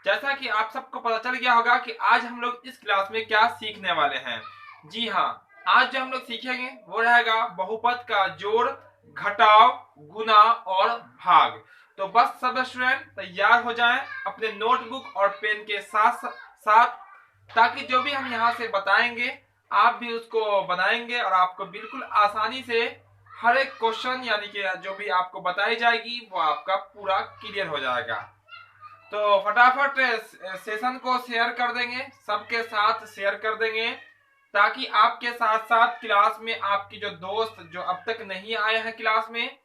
जैसा कि आप सबको पता चल गया होगा कि आज हम लोग इस क्लास में क्या सीखने वाले हैं। जी हाँ, आज जो हम लोग सीखेंगे वो रहेगा बहुपद का जोड़, घटाव, गुना और भाग। तो बस सब स्टूडेंट तैयार हो जाएं अपने नोटबुक और पेन के साथ साथ, ताकि जो भी हम यहाँ से बताएंगे आप भी उसको बनाएंगे और आपको बिल्कुल आसानी से हर एक क्वेश्चन यानी कि जो भी आपको बताई जाएगी वो आपका पूरा क्लियर हो जाएगा। तो फटाफट सेशन को शेयर कर देंगे, सबके साथ शेयर कर देंगे, ताकि आपके साथ साथ क्लास में आपके जो दोस्त जो अब तक नहीं आए हैं क्लास में,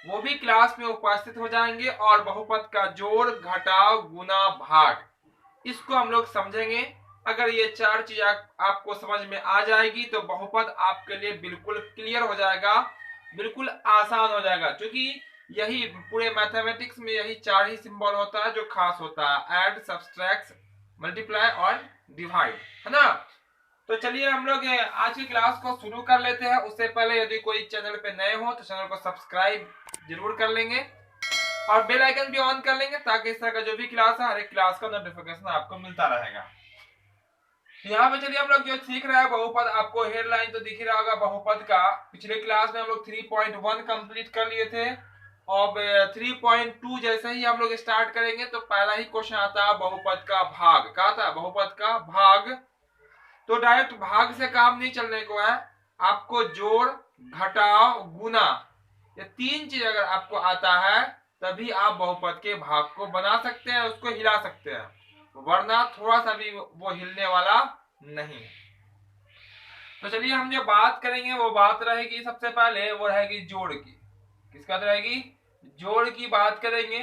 वो भी क्लास में उपस्थित हो जाएंगे और बहुपद का जोड़, घटाव, गुना, भाग इसको हम लोग समझेंगे। अगर ये चार चीज आपको समझ में आ जाएगी तो बहुपद आपके लिए बिल्कुल क्लियर हो जाएगा, बिल्कुल आसान हो जाएगा, क्योंकि यही पूरे मैथमेटिक्स में यही चार ही सिंबल होता है जो खास होता है, ऐड, सब्सट्रैक्ट, मल्टीप्लाई और डिवाइड, है ना। तो चलिए हम लोग आज की क्लास को शुरू कर लेते हैं। उससे पहले यदि कोई चैनल पे नए हो तो चैनल को सब्सक्राइब जरूर कर लेंगे और बेल आइकन भी ऑन कर लेंगे, ताकि इस तरह का जो भी क्लास है हर एक क्लास का नोटिफिकेशन आपको मिलता रहेगा। यहाँ पे चलिए हम लोग जो सीख रहे हैं बहुपद, आपको हेडलाइन तो दिख ही रहा होगा बहुपद का। पिछले क्लास में हम लोग 3.1 कंप्लीट कर लिए थे। अब 3.2 जैसे ही हम लोग स्टार्ट करेंगे तो पहला ही क्वेश्चन आता है बहुपद का भाग। क्या था? बहुपद का भाग। तो डायरेक्ट भाग से काम नहीं चलने को है, आपको जोड़, घटाव, गुना ये तीन चीज अगर आपको आता है तभी आप बहुपद के भाग को बना सकते हैं, उसको हिला सकते हैं, वरना थोड़ा सा भी वो हिलने वाला नहीं। तो चलिए हम जो बात करेंगे वो बात रहेगी, सबसे पहले वो रहेगी जोड़ की। किसका रहेगी? जोड़ की बात करेंगे।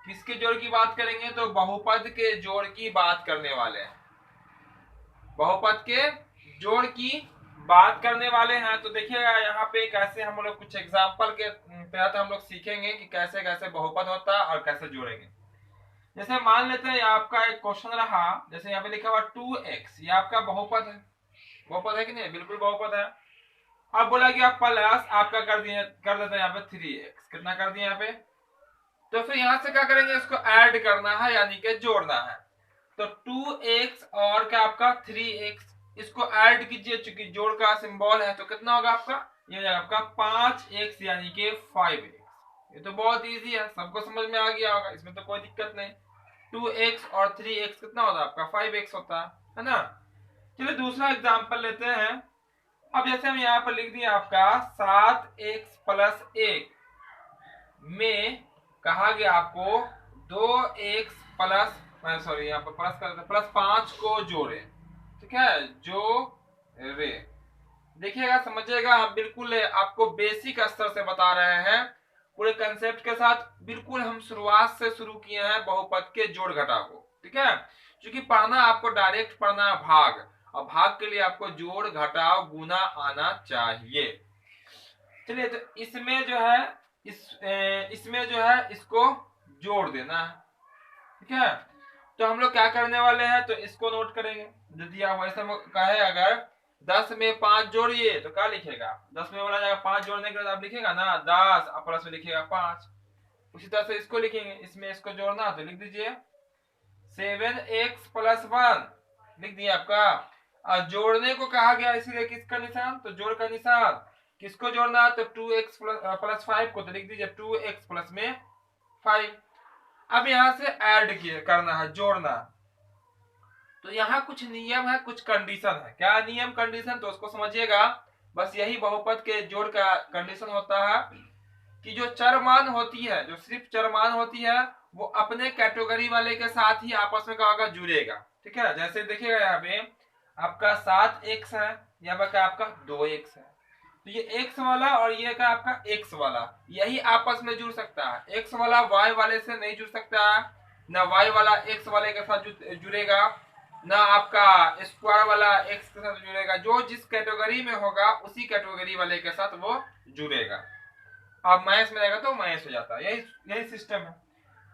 किसके जोड़ की बात करेंगे? तो बहुपद के जोड़ की बात करने वाले हैं। बहुपद के जोड़ की बात करने वाले हैं। तो देखिएगा यहाँ पे कैसे हम लोग कुछ एग्जाम्पल के तहत हम लोग सीखेंगे कि कैसे कैसे बहुपद होता है और कैसे जोड़ेंगे। जैसे मान लेते हैं आपका एक क्वेश्चन रहा, जैसे यहाँ पे लिखा हुआ 2x, ये आपका बहुपद है। बहुपद है कि नहीं? बिल्कुल बहुपद है। अब बोला कि आप प्लस आपका कर देते हैं यहाँ पे 3x। कितना कर दिया यहाँ पे? तो फिर यहाँ से क्या करेंगे? इसको ऐड करना है यानी कि जोड़ना है। तो 2x और क्या आपका 3x, इसको ऐड कीजिए, चूंकि जोड़ का सिंबल है तो कितना होगा आपका? ये हो जाएगा आपका 5x यानी कि 5x। ये तो बहुत इजी है, सबको समझ में आ गया होगा, इसमें तो कोई दिक्कत नहीं। 2x और 3x कितना होता है आपका? 5x होता है ना। चलिए दूसरा एग्जांपल लेते हैं। अब जैसे हम यहाँ पर लिख दिए आपका 7x प्लस 1 में कहा गया आपको 2x प्लस, सॉरी यहाँ पर प्लस कर प्लस 5 को जोड़े। ठीक है, जो रे देखिएगा, समझिएगा, हम बिल्कुल आपको बेसिक स्तर से बता रहे हैं, पूरे कंसेप्ट के साथ। बिल्कुल हम शुरुआत से शुरू किए हैं बहुपद के जोड़ घटाव को। ठीक है, क्योंकि पढ़ना आपको डायरेक्ट पढ़ना है भाग, और भाग के लिए आपको जोड़, घटाव, गुना आना चाहिए। चलिए तो इसमें जो है इसमें जो है इसको जोड़ देना है। ठीक है, तो हम लोग क्या करने वाले हैं, तो इसको नोट करेंगे। यदि आप वैसे कहे अगर 10 में 5 जोड़िए तो क्या लिखेगा? 10 में बोला जाएगा 5 जोड़ने के बाद आप लिखेगा ना 10 और प्लस में लिखेगा 5। उसी तरह से इसको लिखेंगे, इसमें इसको जोड़ना तो लिख दीजिए 7x प्लस 1, लिख दिया आपका। और जोड़ने को कहा गया इसीलिए किसका निशान? तो जोड़ का निशान। किसको जोड़ना? तो 2x प्लस 5 को, तो लिख दीजिए 2x प्लस में 5। अब यहां से ऐड करना है, जोड़ना। तो यहाँ कुछ नियम है, कुछ कंडीशन है। क्या नियम कंडीशन? तो उसको समझिएगा। बस यही बहुपद के जोड़ का कंडीशन होता है कि जो चरमान होती है, जो सिर्फ चरमान होती है, वो अपने कैटेगरी वाले के साथ ही आपस में क्या होगा? जुड़ेगा। ठीक है, जैसे देखिएगा यहाँ पे आपका 7x है, यहाँ पर क्या आपका 2x है, तो ये x वाला और ये का आपका x वाला यही आपस में जुड़ सकता है। x वाला y वाले से नहीं जुड़ सकता है, ना y वाला x वाले के साथ जुड़ेगा, ना आपका स्क्वायर वाला x के साथ जुड़ेगा। जो जिस कैटेगरी में होगा उसी कैटेगरी वाले के साथ वो जुड़ेगा। अब माइनस में रहेगा तो माइनस हो जाता है, यही सिस्टम है।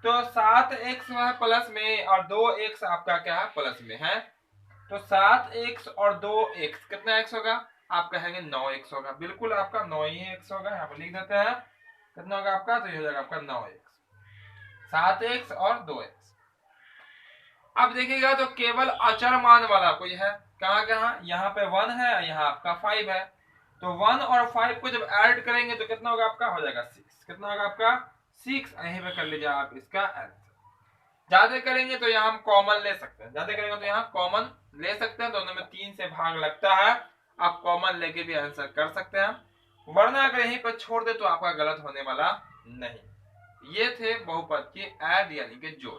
तो 7x है प्लस में और 2x आपका क्या है? प्लस में है। तो 7x और 2x कितना x होगा? आप कहेंगे 9x होगा। बिल्कुल आपका 9 ही x होगा। यहाँ पर लिख देते हैं कितना होगा आपका? तो ये हो जाएगा आपका 9x, 7x और 2x। अब देखिएगा तो केवल अचर मान वाला कोई है, कहाँ कहाँ, यहाँ पे 1 है, यहाँ आपका 5 है। तो 1 और 5 को जब ऐड करेंगे तो कितना होगा आपका, हो जाएगा 6। कितना होगा आपका 6। यहीं पे कर लीजिए आप इसका आंसर। ज्यादा करेंगे तो यहाँ हम कॉमन ले सकते हैं, ज्यादा करेंगे तो यहाँ कॉमन ले सकते हैं। दोनों में 3 से भाग लगता है, आप कॉमन लेके भी आंसर कर सकते हैं, वरना अगर यहीं पर छोड़ दे तो आपका गलत होने वाला नहीं। ये थे बहुपद के ऐड यानी कि जोड़।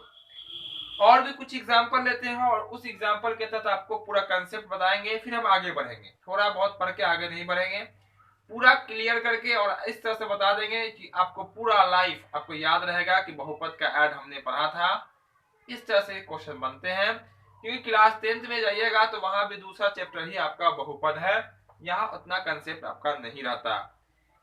और भी कुछ एग्जांपल लेते हैं और उस एग्जांपल के तहत आपको पूरा कंसेप्ट बताएंगे, फिर हम आगे बढ़ेंगे। थोड़ा बहुत पढ़ के आगे नहीं बढ़ेंगे, पूरा क्लियर करके और इस तरह से बता देंगे कि आपको पूरा लाइफ आपको याद रहेगा कि बहुपद का ऐड हमने पढ़ा था। इस तरह से क्वेश्चन बनते हैं, क्योंकि क्लास 10th में जाइएगा तो वहां भी दूसरा चैप्टर ही आपका बहुपद है, यहाँ उतना कंसेप्ट आपका नहीं रहता।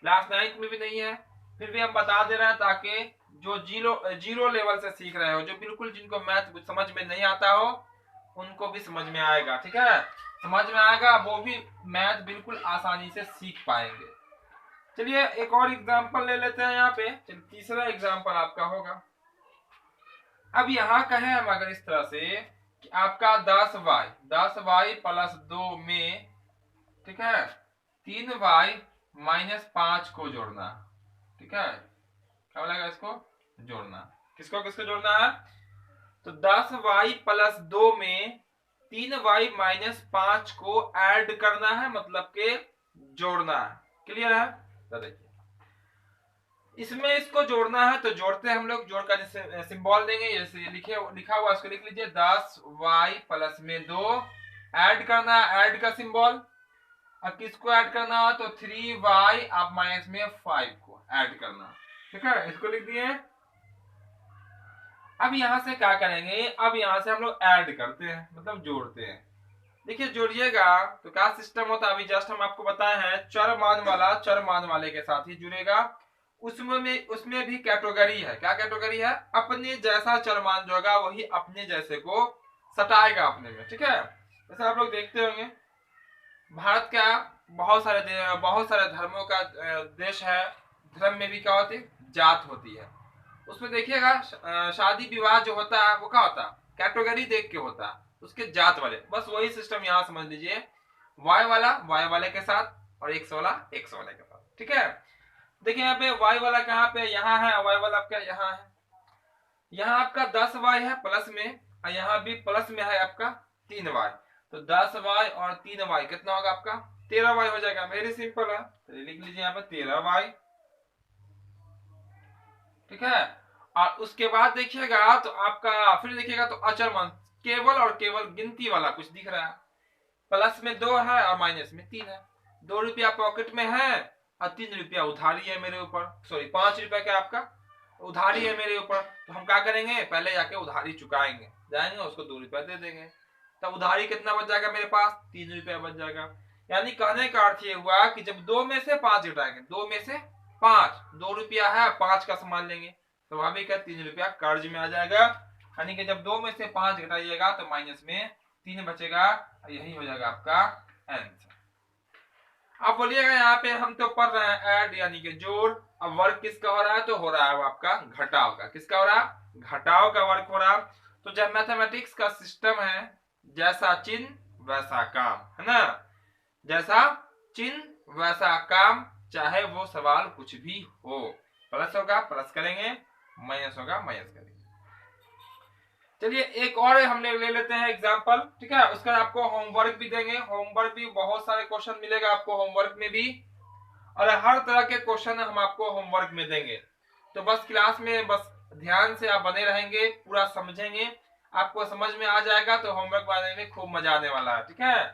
क्लास 9th में भी नहीं है, फिर भी हम बता दे रहे हैं ताकि जो जीरो लेवल से सीख रहे हो, जो बिल्कुल जिनको मैथ समझ में नहीं आता हो, उनको भी समझ में आएगा। ठीक है, समझ में आएगा, वो भी मैथ बिल्कुल आसानी से सीख पाएंगे। चलिए एक और एग्जांपल ले लेते हैं यहाँ पे। चलिए तीसरा एग्जांपल आपका होगा। अब यहाँ कहें हम अगर इस तरह से कि आपका 10y प्लस 2 में, ठीक है, 3y माइनस 5 को जोड़ना। ठीक है, क्या बोलेगा इसको जोड़ना, किसको किसको जोड़ना है, तो 10y प्लस 2 में 3y माइनस 5 को ऐड करना है, मतलब के जोड़ना है। क्लियर है, तो देखिए इसमें इसको जोड़ना है तो जोड़ते हैं हम लोग, जोड़ का सिंबल देंगे, जैसे लिखा हुआ उसको लिख लीजिए 10y प्लस में 2 ऐड करना, ऐड का सिंबल। अब किसको ऐड करना है, तो 3y आप माइनस में 5 को ऐड करना। ठीक है, इसको लिख दिए। अब यहां से क्या करेंगे, अब यहां से हम लोग ऐड करते हैं, मतलब जोड़ते हैं। देखिए जोड़िएगा तो क्या सिस्टम होता है, अभी जस्ट हम आपको बताए हैं, चर मान वाला चर मान वाले के साथ ही जुड़ेगा। उसमें भी कैटेगरी है, क्या कैटेगरी है, अपने जैसा चर मान जो होगा वही अपने जैसे को सटाएगा अपने में। ठीक है, जैसे आप लोग देखते होंगे भारत का बहुत सारे धर्मों का देश है। धर्म में भी क्या होती है, जात होती है। उसमें देखिएगा शादी विवाह जो होता है वो क्या होता है, कैटेगरी देख के होता है, उसके जात वाले। बस वही सिस्टम यहाँ समझ लीजिए, वाई वाला वाई वाले के साथ और एक्स वाला एक्स वाले के साथ। ठीक है, देखिए यहाँ पे वाई वाला कहाँ पे, यहाँ है, वाई वाला आपका यहाँ है। यहाँ आपका 10y है प्लस में, और यहाँ भी प्लस में है आपका 3y। तो 10y और 3y कितना होगा आपका 13y हो जाएगा। वेरी सिंपल है, तो लिख लीजिए यहाँ पे 13y। ठीक है, और उसके बाद देखिएगा तो आपका फिर देखिएगा तो अचर मान केवल और केवल गिनती वाला कुछ दिख रहा है। प्लस में 2 है और माइनस में 3 है। 2 रुपया पॉकेट में है और 3 रुपया उधारी है मेरे ऊपर, सॉरी 5 रुपया क्या आपका उधारी है मेरे ऊपर। तो हम क्या करेंगे, पहले जाके उधारी चुकाएंगे, जाएंगे उसको 2 रुपया दे देंगे, तब उधारी कितना बच जाएगा मेरे पास, 3 रुपया बच जाएगा। यानी कहने का अर्थ ये हुआ कि जब 2 में से 5 घटाएंगे, 2 में से 5, 2 रुपया है 5 का सामान लेंगे, स्वाभाविक है 3 रुपया कर्ज में आ जाएगा। यानी कि जब 2 में से 5 घटाइएगा तो माइनस में 3 बचेगा, यही हो जाएगा आपका आंसर। अब बोलिएगा यहाँ पे हम तो पढ़ रहे हैं ऐड यानी कि जोड़, अब वर्क किसका हो रहा है, तो हो रहा है आपका घटाव का। किसका हो रहा है, घटाव का वर्क हो रहा। तो जब मैथमेटिक्स का सिस्टम है, जैसा चिन्ह वैसा काम, है ना, जैसा चिन्ह वैसा काम, चाहे वो सवाल कुछ भी हो। प्लस होगा प्लस करेंगे, माइनस होगा माइनस करेंगे। चलिए एक और हम ले लेते हैं एग्जांपल। ठीक है, उसका आपको होमवर्क भी देंगे, होमवर्क भी बहुत सारे क्वेश्चन मिलेगा आपको होमवर्क में भी, और हर तरह के क्वेश्चन हम आपको होमवर्क में देंगे। तो बस क्लास में बस ध्यान से आप बने रहेंगे, पूरा समझेंगे, आपको समझ में आ जाएगा तो होमवर्क बनाने में खूब मजा आने वाला है। ठीक है,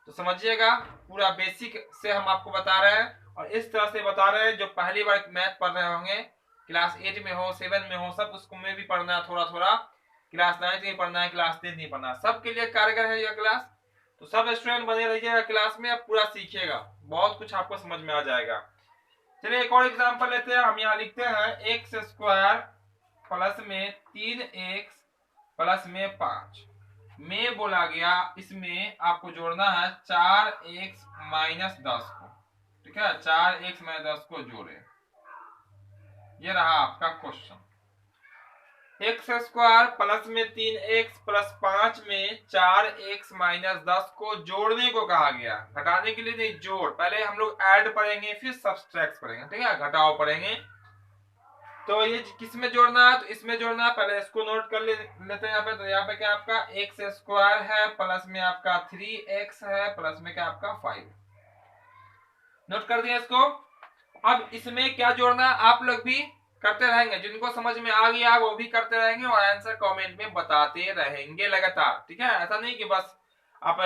तो समझिएगा, पूरा बेसिक से हम आपको बता रहे हैं और इस तरह से बता रहे हैं जो पहली बार मैथ पढ़ रहे होंगे, क्लास 8 में हो 7 में हो, सब उसको में भी पढ़ना है थोड़ा थोड़ा, क्लास 9 में पढ़ना है, क्लास 10 नहीं पढ़ना, सबके लिए कारगर है यह क्लास। तो सब स्टूडेंट बने रहिएगा क्लास में, आप पूरा सीखिएगा, बहुत कुछ आपको समझ में आ जाएगा। चलिए एक और एग्जांपल लेते हैं, हम यहाँ लिखते हैं एक्स स्क्वायर प्लस में 3x प्लस में 5 में बोला गया, इसमें आपको जोड़ना है 4x माइनस 10 को। ठीक है, 4x माइनस 10 को जोड़े, ये रहा आपका क्वेश्चन। एक्स स्क्वायर प्लस में 3x प्लस 5 में 4x माइनस 10 को जोड़ने को कहा गया, घटाने के लिए नहीं, जोड़। पहले हम लोग ऐड पढ़ेंगे फिर सब्सट्रैक्ट पढ़ेंगे, ठीक है, घटाओ पढ़ेंगे। तो ये किस में जोड़ना है, तो इसमें जोड़ना है। पहले इसको नोट कर लेते हैं यहाँ पे। तो यहाँ पे क्या आपका एक्स स्क्वायर है प्लस में आपका 3x है प्लस में क्या आपका 5। नोट कर दिया इसको। अब इसमें क्या जोड़ना आप लोग भी करते रहेंगे, जिनको समझ में आ गया वो भी करते रहेंगे और आंसर कमेंट में बताते रहेंगे लगातार, ठीक है। ऐसा नहीं कि बस आप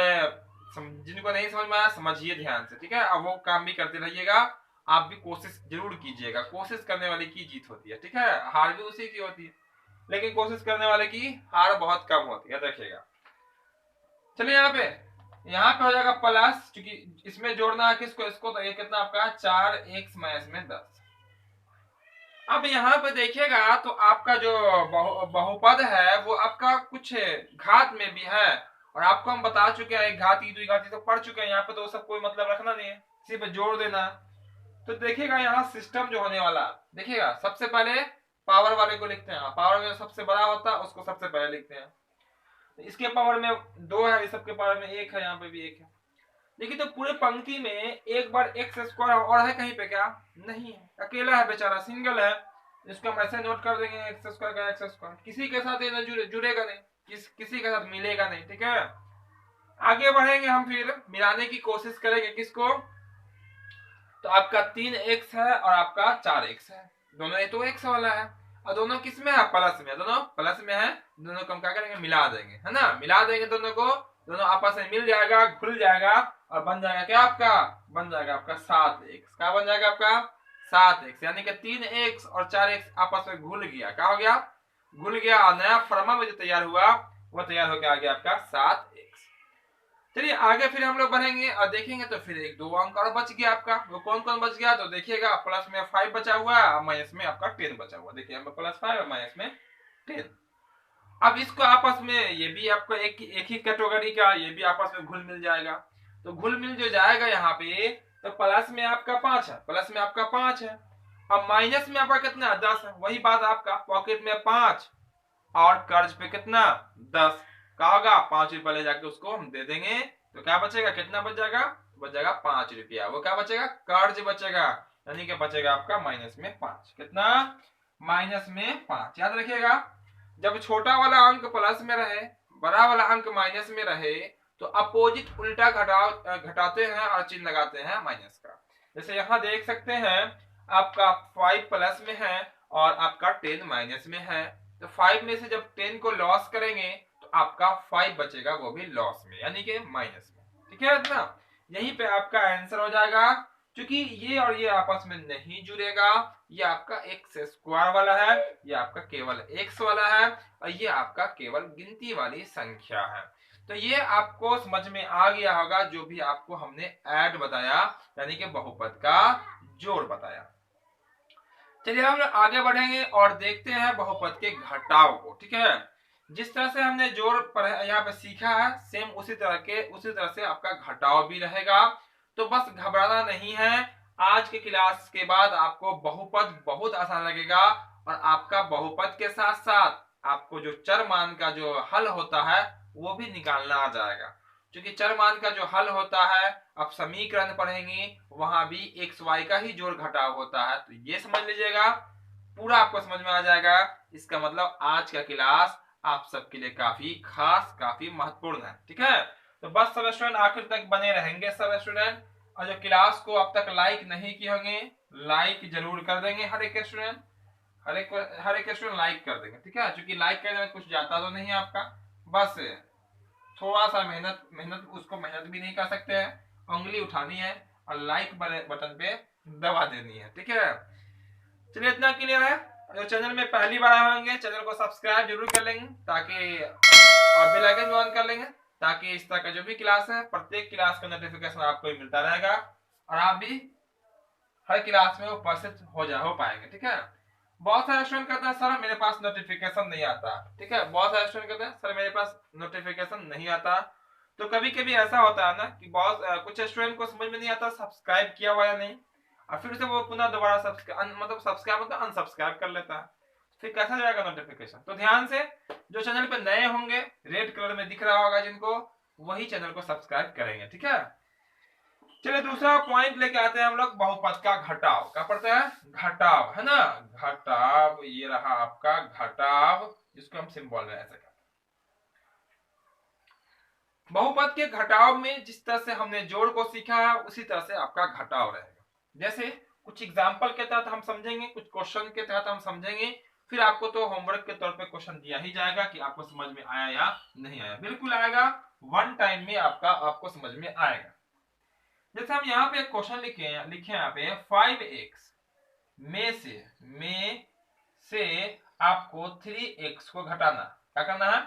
जिनको नहीं समझ में आया समझिए ध्यान से, ठीक है। अब वो काम भी करते रहिएगा, आप भी कोशिश जरूर कीजिएगा। कोशिश करने वाले की जीत होती है, ठीक है, हार भी उसी की होती है, लेकिन कोशिश करने वाले की हार बहुत कम होती है, देखिएगा। चलिए यहाँ पे हो जाएगा प्लस, क्योंकि इसमें जोड़ना है किसको, इसको। तो ये कितना आपका 4x माइनस में 10। अब यहाँ पे देखिएगा तो आपका जो बहुपद है वो आपका कुछ घात में भी है, और आपको हम बता चुके हैं एक घाती दुई घाती तो पढ़ चुके हैं। यहाँ पे तो सब कोई मतलब रखना नहीं है, सिर्फ जोड़ देना। तो देखिएगा यहाँ सिस्टम जो होने वाला, देखिएगा सबसे पहले पावर वाले को लिखते हैं। पावर में सबसे बड़ा होता है उसको सबसे पहले लिखते हैं। इसके पावर में 2 है, इस सबके पावर में 1 है, यहाँ पे भी 1 है। देखिए तो पूरे पंक्ति में एक बार एक्स स्क्वायर और है कहीं पे क्या, नहीं है, अकेला है बेचारा, सिंगल है। इसको हम ऐसे नोट कर देंगे एक्स स्क्वायर का एक्स स्क्वायर, किसी के साथ ये जुड़ेगा नहीं, किसी के साथ मिलेगा नहीं, ठीक है। आगे बढ़ेंगे हम, फिर मिलाने की कोशिश करेंगे किसको। तो आपका 3x है और आपका 4x है, दोनों ये तो x वाला है, और दोनों किस में है, प्लस में, दोनों प्लस में है। दोनों को हम क्या करेंगे, मिला देंगे, है ना, मिला देंगे दोनों को, दोनों आपस में मिल जाएगा, घुल जाएगा, और बन जाएगा क्या आपका, बन जाएगा आपका 7x। क्या बन जाएगा आपका 7x, यानी कि 3x और 4x आपस में घुल गया, क्या हो गया, घुल गया, और नया फॉर्मा में जो तैयार हुआ वो तैयार होकर आ गया आपका 7x। चलिए आगे फिर हम लोग बढ़ेंगे और देखेंगे। तो फिर एक 2 अंक और बच गया आपका, वो कौन कौन बच गया, तो देखिएगा प्लस में 5 बचा हुआ है और माइनस में आपका 10 बचा हुआ। देखिए यहाँ पे प्लस 5 और माइनस में 10। अब इसको आपस में, ये भी आपको एक ही कैटेगरी का, ये भी आपस में घुल मिल जाएगा। तो घुल मिल जो जाएगा यहाँ पे, तो प्लस में आपका 5 है, प्लस में आपका 5 है, अब माइनस में आपका कितना 10 है। वही बात, आपका पॉकेट में 5 और कर्ज पे कितना 10, क्या होगा 5 रुपया ले जाके उसको हम दे देंगे। तो क्या बचेगा, कितना बच जाएगा, बच जाएगा 5 रुपया। वो क्या बचेगा, कर्ज बचेगा, यानी कि बचेगा आपका माइनस में 5। कितना, माइनस में 5। याद रखिएगा, जब छोटा वाला अंक प्लस में रहे, बड़ा वाला अंक माइनस में रहे, तो अपोजिट उल्टा घटाते हैं और चिन्ह लगाते हैं माइनस का। जैसे यहाँ देख सकते हैं आपका 5 प्लस में है और आपका 10 माइनस में है। तो 5 में से जब 10 को लॉस करेंगे तो आपका 5 बचेगा, वो भी लॉस में, यानी कि माइनस में, ठीक है ना। यहीं पे आपका आंसर हो जाएगा, क्योंकि ये और ये आपस में नहीं जुड़ेगा। ये आपका एक्स स्क्वायर वाला है, ये आपका केवल एक्स वाला है, और ये आपका केवल गिनती वाली संख्या है। तो ये आपको समझ में आ गया होगा, जो भी आपको हमने ऐड बताया, यानी कि बहुपद का जोड़ बताया। चलिए हम आगे बढ़ेंगे और देखते हैं बहुपद के घटाव को, ठीक है। जिस तरह से हमने जोड़ यहाँ पे सीखा है, सेम उसी तरह से आपका घटाव भी रहेगा। तो बस घबराना नहीं है, आज के क्लास के बाद आपको बहुपद बहुत आसान लगेगा, और आपका बहुपद के साथ साथ आपको जो चर मान का जो हल होता है वो भी निकालना आ जाएगा। क्योंकि चर मान का जो हल होता है, अब समीकरण पढ़ेंगे, वहां भी एक्स वाई का ही जोड़ घटाव होता है। तो ये समझ लीजिएगा, पूरा आपको समझ में आ जाएगा। इसका मतलब आज का क्लास आप सबके लिए काफी खास, काफी महत्वपूर्ण है, ठीक है। तो बस सब स्टूडेंट आखिर तक बने रहेंगे सब स्टूडेंट, और जो क्लास को अब तक लाइक नहीं किए होंगे, लाइक जरूर कर देंगे। हर एक स्टूडेंट लाइक कर देंगे, ठीक है। क्योंकि लाइक करने में कुछ जाता तो नहीं है आपका, बस थोड़ा सा मेहनत उसको मेहनत भी नहीं कर सकते हैं, उंगली उठानी है और लाइक बटन पे दबा देनी है, ठीक है। चलिए इतना क्लियर है। जो चैनल में पहली बार आए होंगे, चैनल को सब्सक्राइब जरूर कर लेंगे, ताकि और बेल आइकन ऑन कर लेंगे, ताकि इस तरह का जो भी क्लास है, प्रत्येक क्लास का नोटिफिकेशन आपको मिलता रहेगा, और आप भी हर क्लास में उपस्थित हो पाएंगे, ठीक है। बहुत सारे स्टूडेंट कहते हैं सर मेरे पास नोटिफिकेशन नहीं आता, ठीक है। बहुत सारे स्टूडेंट कहते हैं सर मेरे पास नोटिफिकेशन नहीं आता। तो कभी कभी ऐसा होता है ना कि बहुत कुछ स्टूडेंट को समझ में नहीं आता सब्सक्राइब किया हुआ या नहीं, और फिर से वो पुनः दोबारा सब्सक्राइब मतलब अनसब्सक्राइब कर लेता है। फिर कैसा जाएगा नोटिफिकेशन। तो ध्यान से, जो चैनल पे नए होंगे, रेड कलर में दिख रहा होगा जिनको, वही चैनल को सब्सक्राइब करेंगे, ठीक है। चलिए दूसरा पॉइंट लेके आते हैं हम लोग, बहुपद का घटाव। क्या पढ़ते हैं? घटाव, है ना। घटाव, ये रहा आपका घटाव, जिसको हम सिंबल में ऐसे कहते हैं। बहुपद के घटाव में जिस तरह से हमने जोड़ को सीखा है, उसी तरह से आपका घटाव रहेगा। जैसे कुछ एग्जाम्पल के तहत हम समझेंगे, कुछ क्वेश्चन के तहत हम समझेंगे, फिर आपको तो होमवर्क के तौर पे क्वेश्चन दिया ही जाएगा कि आपको समझ में आया या नहीं आया। बिल्कुल आएगा, वन टाइम में आपको समझ में आएगा। जैसे हम यहाँ पे क्वेश्चन लिखे यहाँ पे 5x में से आपको 3x को घटाना। क्या करना है?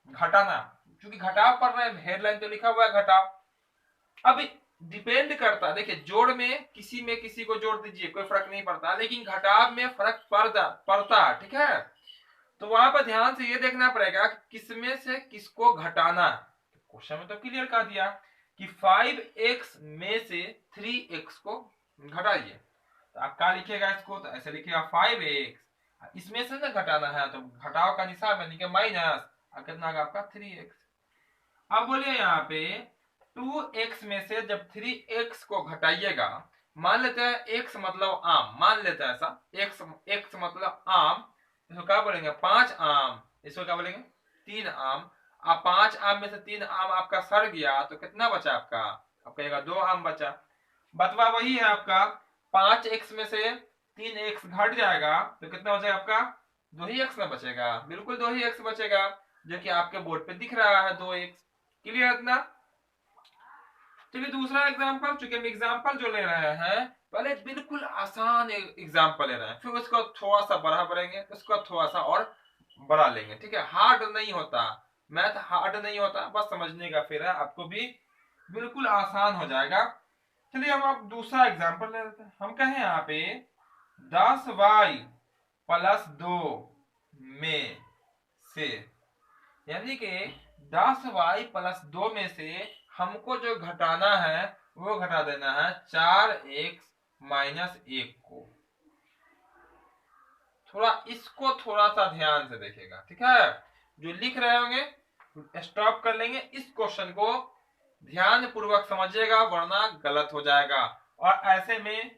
घटाना। क्योंकि घटाव पढ़ रहे हैं, हेडलाइन तो लिखा हुआ है घटाव। अब डिपेंड करता है, देखिए जोड़ में किसी को जोड़ दीजिए, कोई फर्क नहीं पड़ता, लेकिन घटाव में फर्क पड़ता, ठीक है। तो वहां पर ध्यान से ये देखना पड़ेगा कि किसमें से किसको घटाना है। क्वेश्चन में तो क्लियर कर दिया कि 5x में से 3x को घटाइए। तो आप क्या लिखिएगा इसको? तो ऐसे लिखिएगा 5x, इसमें से ना घटाना है, तो घटाव का निशान में लिखे माइनस, कितना होगा आपका 3x। अब बोलिए यहाँ पे 2x में से जब 3x को घटाइएगा, मान लेते हैं x मतलब आम, मान लेते हैं ऐसा, x मतलब आम, इसको क्या बोलेंगे? 5 आम। इसको क्या बोलेंगे? 3 आम। अब 5 आम में से 3 आम आपका सड़ गया, तो कितना बचा आपका? आपका 2 आम बचा। बतवा वही है आपका, 5x में से 3x घट जाएगा, तो कितना बचेगा आपका? 2x ना बचेगा। बिल्कुल 2x बचेगा, जो कि आपके बोर्ड पे दिख रहा है 2x। क्लियर इतना? चलिए दूसरा एग्जांपल, चूंकि हम एग्जांपल जो ले रहे हैं, पहले बिल्कुल आसान एग्जांपल ले रहे हैं, फिर उसको थोड़ा सा बड़ा करेंगे, उसको थोड़ा सा और बड़ा लेंगे, ठीक है। हार्ड नहीं होता, मैथ हार्ड नहीं होता, बस समझने का फिर है, आपको भी बिल्कुल आसान हो जाएगा। चलिए हम अब दूसरा एग्जांपल ले लेते हैं। हम कहें यहाँ पे 10y + 2 में से, यानी कि 10y + 2 में से हमको जो घटाना है, वो घटा देना है 4x - 1 को। इसको थोड़ा सा ध्यान से देखिएगा, ठीक है। जो लिख रहे होंगे स्टॉप कर लेंगे, इस क्वेश्चन को ध्यान पूर्वक समझिएगा, वरना गलत हो जाएगा। और ऐसे में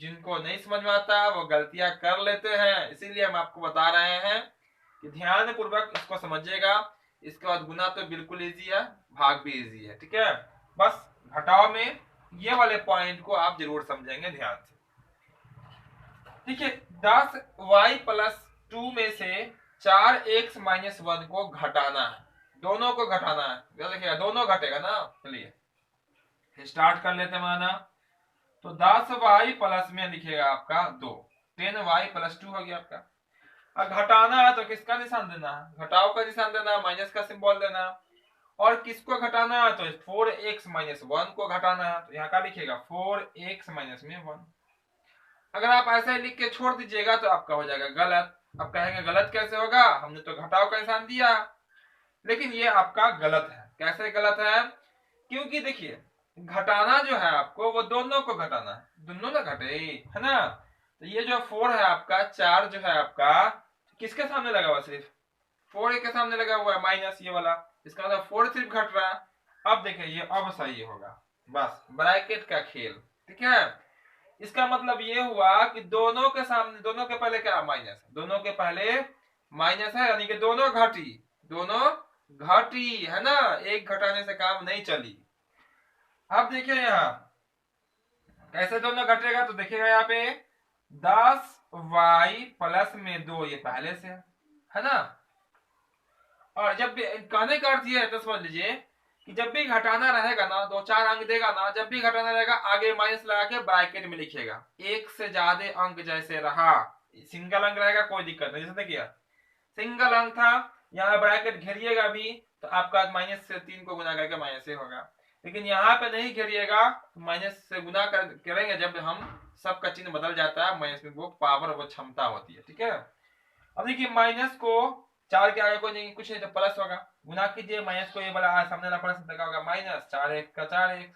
जिनको नहीं समझ में आता वो गलतियां कर लेते हैं, इसीलिए हम आपको बता रहे हैं कि ध्यान पूर्वक इसको समझिएगा। इसके बाद गुना तो बिल्कुल इजी है, भाग भी इजी है, ठीक है। बस घटाव में ये वाले पॉइंट को आप जरूर समझेंगे ध्यान से। देखिए 10y + 2 में से 4x - 1 को घटाना है, दोनों को घटाना है। देखिएगा दोनों घटेगा ना। चलिए स्टार्ट कर लेते हैं। माना तो 10y प्लस में लिखिएगा आपका 2, 10y + 2 हो गया आपका। अब घटाना है तो किसका निशान देना है? घटाव का निशान देना, माइनस का सिंबल देना। और किसको घटाना है? तो 4x - 1 को घटाना है, तो यहाँ का लिखिएगा 4x - 1। अगर आप ऐसे लिख के छोड़ दीजिएगा तो आपका हो जाएगा गलत। अब कहेंगे गलत कैसे होगा, हमने तो घटाव का निशान दिया, लेकिन ये आपका गलत है। कैसे गलत है? क्योंकि देखिए घटाना जो है आपको, वो दोनों को घटाना है, दोनों ना घटे, है ना। तो ये जो 4 है आपका, 4 जो है आपका किसके सामने लगा हुआ? सिर्फ 4 के सामने लगा हुआ है, माइनस ये वाला, इसका मतलब 4 सिर्फ घट रहा है। अब देखिए ये अब सही होगा, बस ब्रैकेट का खेल, ठीक है। इसका मतलब ये हुआ कि दोनों के सामने, दोनों के पहले क्या? माइनस है, दोनों के पहले माइनस है, यानी कि दोनों घटी, है ना। एक घटाने से काम नहीं चली। अब देखिए यहाँ कैसे दोनों घटेगा, तो देखिएगा यहाँ पे 10y + 2 ये पहले से है ना। और जब भी कहने का अर्थ ये है, तो समझ लीजिए कि जब भी घटाना रहेगा ना, 2-4 अंक देगा ना, जब भी घटाना रहेगा आगे माइनस लगा के ब्रैकेट में लिखिएगा। एक से ज्यादा अंक जैसे रहा, सिंगल अंक रहेगा कोई दिक्कत नहीं। जैसे देखिए सिंगल अंक था, यहाँ ब्रैकेट घेरिएगा भी तो आपका माइनस से 3 को गुना करके माइनस से होगा। लेकिन यहाँ पे नहीं घेरिएगा, तो माइनस से गुना करेंगे जब हम सबका चिन्ह बदल जाता है, माइनस में वो पावर, वो क्षमता होती है, ठीक है। अब देखिए माइनस को 4 के आगे कोई नहीं, कुछ नहीं, तो प्लस होगा। गुना कीजिए माइनस को, ये वाला सामने वाला प्लस लगा होगा माइनस, 4x का 4x।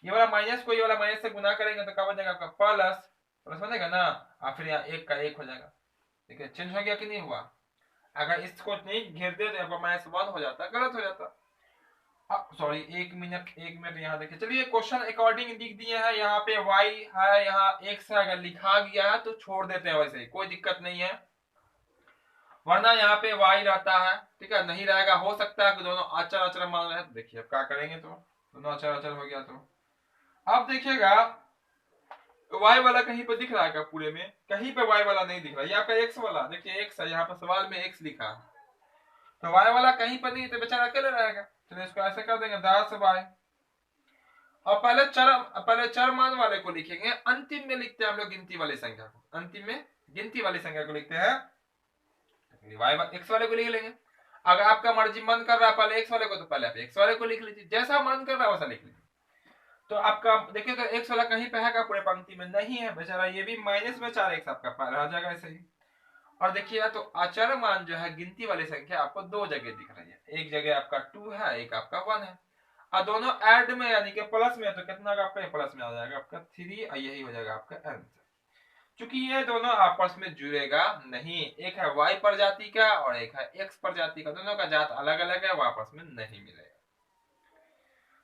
ये वाला माइनस को ये वाला माइनस से गुना करेंगे तो क्या बनेगा आपका? प्लस बनेगा ना। और फिर यहाँ 1 का 1 हो जाएगा। ठीक है, चेंज हो गया कि नहीं हुआ? अगर इसको नहीं घेर दे तो -1 हो जाता, गलत हो जाता। सॉरी, एक मिनट यहाँ देखिए। चलिए क्वेश्चन अकॉर्डिंग लिख दिए हैं, यहाँ पे y है, यहाँ x है, अगर लिखा गया है तो छोड़ देते हैं वैसे ही, कोई दिक्कत नहीं है, वरना यहाँ पे y रहता है, ठीक है, नहीं रहेगा, हो सकता है कि दोनों अचर अचर मान रहे। देखिए अब क्या करेंगे, तो दोनों अचर अचर हो गया, तो अब देखिएगा y वाला कहीं पे दिख रहा है क्या? पूरे में कहीं पे y वाला नहीं दिख रहा है, यहाँ पे x वाला, देखिए x है, यहाँ पे सवाल में x लिखा है, तो y वाला कहीं पर नहीं, तो बेचारा अकेले रहेगा। चलिए इसको ऐसे कर देंगे 10y, और पहले चर मान वाले को लिखेंगे, अंतिम में लिखते हैं हम लोग गिनती वाली संख्या को, अंतिम में गिनती वाली संख्या को लिखते हैं, x वाले को लिख लेंगे। अगर आपका मर्जी मन कर रहा है पहले x वाले को, तो पहले आप x वाले को लिख लीजिए, जैसा मन कर रहा है वैसा लिख लीजिए। तो आपका देखिए, तो x वाला कहीं पे है पूरे पंक्ति में? नहीं है बेचारा, ये भी -4x आपका रह जाएगा ऐसे ही। और देखिए तो अचर मान जो है गिनती वाली संख्या आपको दो जगह दिख रही है, एक जगह आपका 2 है, एक आपका 1 है, और दोनों ऐड में यानी कि प्लस में, तो कितना का आपका प्लस में आ जाएगा आपका 3, और यही हो जाएगा आपका आंसर। क्योंकि ये दोनों आपस में जुड़ेगा नहीं, एक है y प्रजाति का और एक है x प्रजाति का, दोनों का जात अलग अलग है, वो आपस में नहीं मिलेगा।